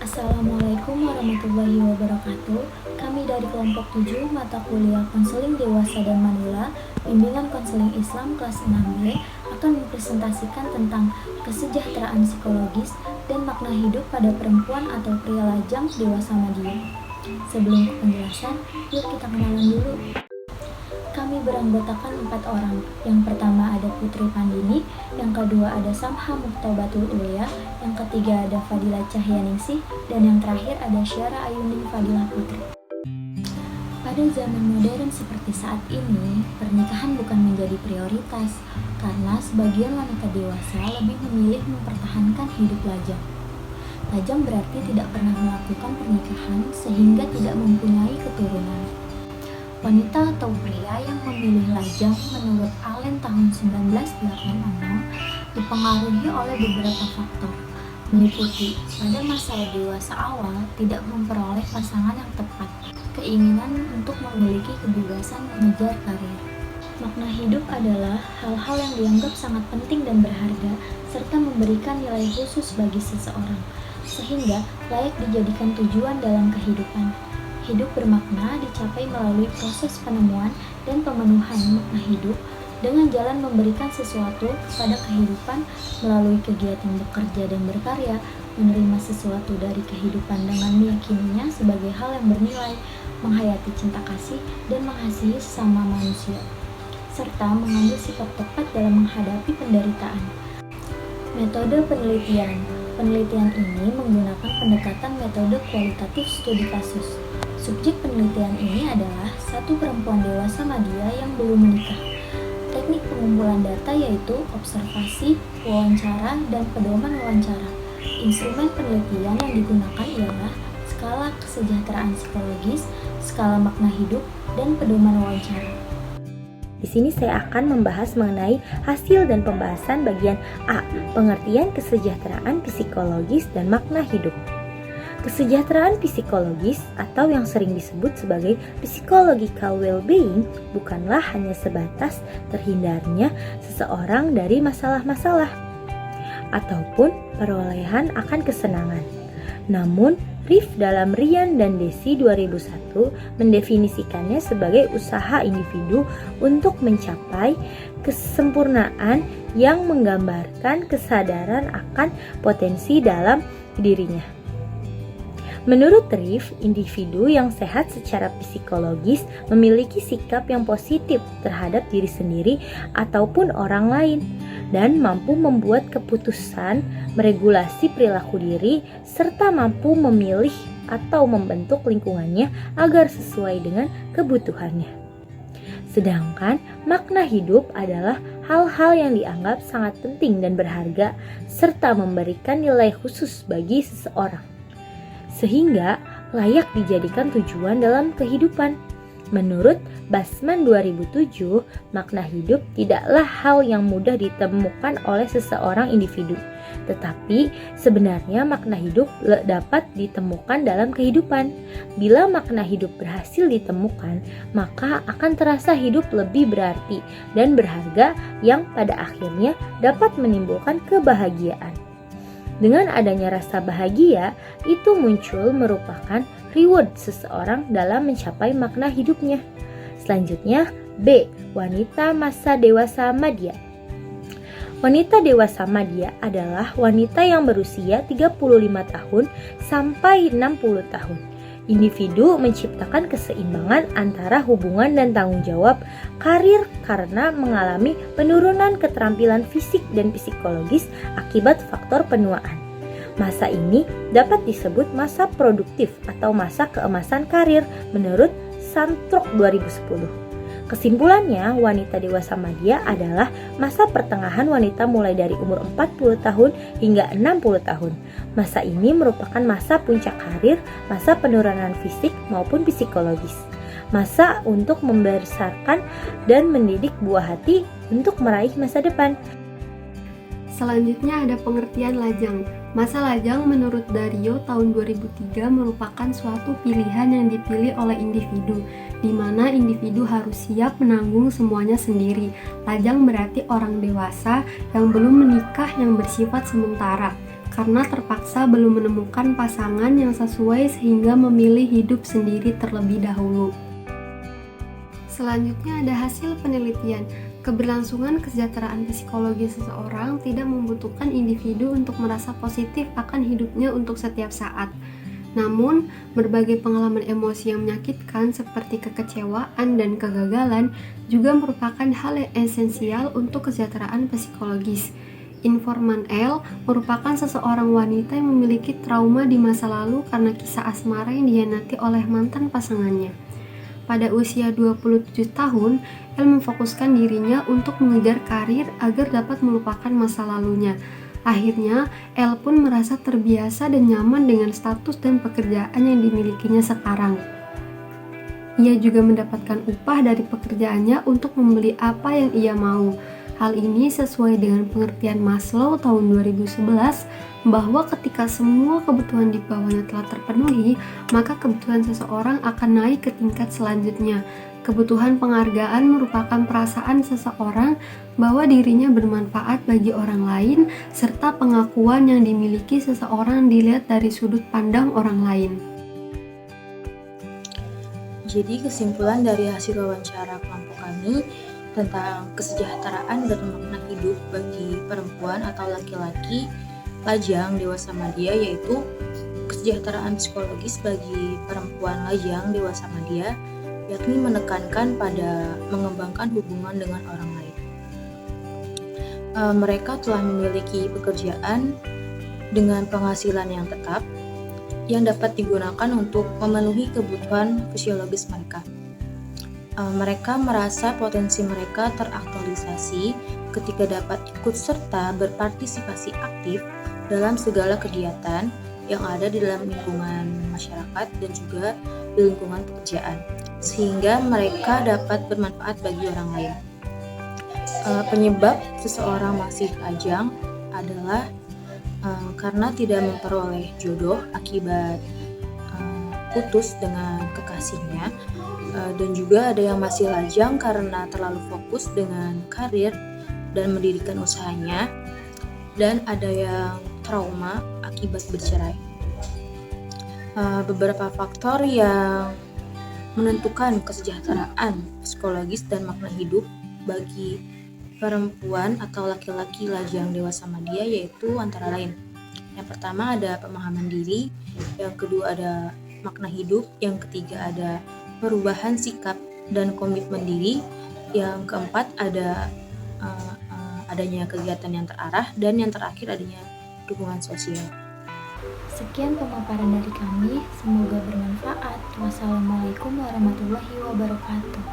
Assalamualaikum warahmatullahi wabarakatuh. Kami dari kelompok 7 mata kuliah konseling dewasa dan manula, bimbingan konseling Islam kelas 6B akan mempresentasikan tentang kesejahteraan psikologis dan makna hidup pada perempuan atau pria lajang dewasa Madya. Sebelum ke penjelasan, yuk kita kenalan dulu. Kami beranggotakan 4 orang. Yang pertama ada Putri Pandini, yang kedua ada Samha Muhtobatul Ulia, yang ketiga ada Fadila Cahyaningsih, dan yang terakhir ada Syara Ayuning Fadilah Putri. Pada zaman modern seperti saat ini, pernikahan bukan menjadi prioritas, karena sebagian wanita dewasa lebih memilih mempertahankan hidup lajang. Lajang berarti tidak pernah melakukan pernikahan sehingga tidak mempunyai keturunan. Wanita atau pria yang memilih lajang menurut Allen tahun 1980 dipengaruhi oleh beberapa faktor, meliputi pada masa dewasa awal tidak memperoleh pasangan yang tepat, keinginan untuk memiliki kebebasan mengejar karir. Makna hidup adalah hal-hal yang dianggap sangat penting dan berharga, serta memberikan nilai khusus bagi seseorang, sehingga layak dijadikan tujuan dalam kehidupan. Hidup bermakna dicapai melalui proses penemuan dan pemenuhan makna hidup dengan jalan memberikan sesuatu kepada kehidupan melalui kegiatan bekerja dan berkarya, menerima sesuatu dari kehidupan dengan meyakininya sebagai hal yang bernilai, menghayati cinta kasih dan mengasihi sesama manusia, serta mengambil sikap tepat dalam menghadapi penderitaan. Metode penelitian. Penelitian ini menggunakan pendekatan metode kualitatif studi kasus. Subjek penelitian ini adalah satu perempuan dewasa Madya yang belum menikah. Teknik pengumpulan data yaitu observasi, wawancara, dan pedoman wawancara. Instrumen penelitian yang digunakan ialah skala kesejahteraan psikologis, skala makna hidup, dan pedoman wawancara. Di sini saya akan membahas mengenai hasil dan pembahasan bagian A, pengertian kesejahteraan psikologis dan makna hidup. Kesejahteraan psikologis atau yang sering disebut sebagai psychological well-being bukanlah hanya sebatas terhindarnya seseorang dari masalah-masalah ataupun perolehan akan kesenangan. Namun, Riff dalam Ryan dan Desi 2001 mendefinisikannya sebagai usaha individu untuk mencapai kesempurnaan yang menggambarkan kesadaran akan potensi dalam dirinya. Menurut Riff, individu yang sehat secara psikologis memiliki sikap yang positif terhadap diri sendiri ataupun orang lain dan mampu membuat keputusan, meregulasi perilaku diri, serta mampu memilih atau membentuk lingkungannya agar sesuai dengan kebutuhannya. Sedangkan makna hidup adalah hal-hal yang dianggap sangat penting dan berharga serta memberikan nilai khusus bagi seseorang, sehingga layak dijadikan tujuan dalam kehidupan. Menurut Basman 2007, makna hidup tidaklah hal yang mudah ditemukan oleh seseorang individu, tetapi sebenarnya makna hidup dapat ditemukan dalam kehidupan. Bila makna hidup berhasil ditemukan, maka akan terasa hidup lebih berarti dan berharga yang pada akhirnya dapat menimbulkan kebahagiaan. Dengan adanya rasa bahagia, itu muncul merupakan reward seseorang dalam mencapai makna hidupnya. Selanjutnya, B. Wanita masa dewasa Madya. Wanita dewasa Madya adalah wanita yang berusia 35 tahun sampai 60 tahun. Individu menciptakan keseimbangan antara hubungan dan tanggung jawab karir karena mengalami penurunan keterampilan fisik dan psikologis akibat faktor penuaan. Masa ini dapat disebut masa produktif atau masa keemasan karir menurut Santrok 2010. Kesimpulannya, wanita dewasa Madya adalah masa pertengahan wanita mulai dari umur 40 tahun hingga 60 tahun. Masa ini merupakan masa puncak karir, masa penurunan fisik maupun psikologis. Masa untuk membesarkan dan mendidik buah hati untuk meraih masa depan. Selanjutnya ada pengertian lajang. Masa lajang menurut Dario tahun 2003 merupakan suatu pilihan yang dipilih oleh individu, di mana individu harus siap menanggung semuanya sendiri. Lajang berarti orang dewasa yang belum menikah yang bersifat sementara. karena terpaksa belum menemukan pasangan yang sesuai sehingga memilih hidup sendiri terlebih dahulu. Selanjutnya ada hasil penelitian. Keberlangsungan kesejahteraan psikologi seseorang tidak membutuhkan individu untuk merasa positif akan hidupnya untuk setiap saat. Namun, berbagai pengalaman emosi yang menyakitkan seperti kekecewaan dan kegagalan juga merupakan hal yang esensial untuk kesejahteraan psikologis. Informan L merupakan seseorang wanita yang memiliki trauma di masa lalu karena kisah asmara yang dikhianati oleh mantan pasangannya. Pada usia 27 tahun, El memfokuskan dirinya untuk mengejar karir agar dapat melupakan masa lalunya. Akhirnya, El pun merasa terbiasa dan nyaman dengan status dan pekerjaan yang dimilikinya sekarang. Ia juga mendapatkan upah dari pekerjaannya untuk membeli apa yang ia mau. Hal ini sesuai dengan pengertian Maslow tahun 2011 bahwa ketika semua kebutuhan di bawahnya telah terpenuhi, maka kebutuhan seseorang akan naik ke tingkat selanjutnya. Kebutuhan penghargaan merupakan perasaan seseorang bahwa dirinya bermanfaat bagi orang lain, serta pengakuan yang dimiliki seseorang dilihat dari sudut pandang orang lain. Jadi kesimpulan dari hasil wawancara kelompok kami tentang kesejahteraan dan makna hidup bagi perempuan atau laki-laki lajang dewasa media, yaitu kesejahteraan psikologis bagi perempuan lajang dewasa media yakni menekankan pada mengembangkan hubungan dengan orang lain. Mereka telah memiliki pekerjaan dengan penghasilan yang tetap yang dapat digunakan untuk memenuhi kebutuhan fisiologis mereka. Mereka merasa potensi mereka teraktualisasi ketika dapat ikut serta berpartisipasi aktif dalam segala kegiatan yang ada di dalam lingkungan masyarakat dan juga di lingkungan pekerjaan, sehingga mereka dapat bermanfaat bagi orang lain. Penyebab seseorang masih lajang adalah karena tidak memperoleh jodoh akibat putus dengan kekasihnya, dan juga ada yang masih lajang karena terlalu fokus dengan karir dan mendirikan usahanya, dan ada yang trauma akibat bercerai. Beberapa faktor yang menentukan kesejahteraan psikologis dan makna hidup bagi perempuan atau laki-laki lajang dewasa media yaitu antara lain: yang pertama ada pemahaman diri, yang kedua ada makna hidup, yang ketiga ada perubahan sikap dan komitmen diri, yang keempat ada adanya kegiatan yang terarah, dan yang terakhir adanya dukungan sosial. Sekian pemaparan dari kami, semoga bermanfaat. Wassalamualaikum warahmatullahi wabarakatuh.